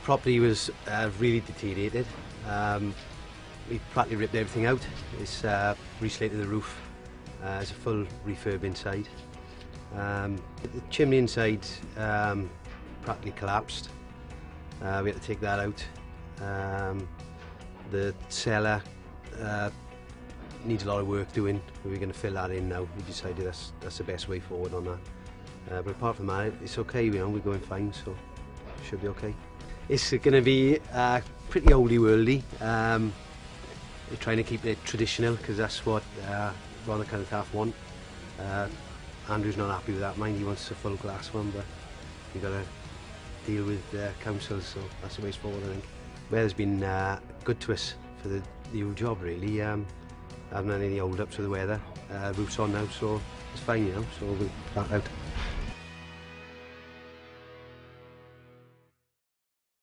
property was really deteriorated. We practically ripped everything out. It's reslated the roof. It's a full refurb inside. The chimney inside practically collapsed. We had to take that out. The cellar needs a lot of work doing. We're going to fill that in now. We decided that's the best way forward on that. But apart from that, it's okay. You know, we're going fine, so should be okay. It's going to be pretty oldie-worldy. We're trying to keep it traditional because that's what Ron the Cenotaph want. Andrew's not happy with that, mind. He wants a full glass one, but you've got to deal with councils, so that's the way forward, I think. Weather's been good to us for the new job, really. Haven't had any hold-ups with the weather. Roof's on now, so it's fine, you know, so we'll back out.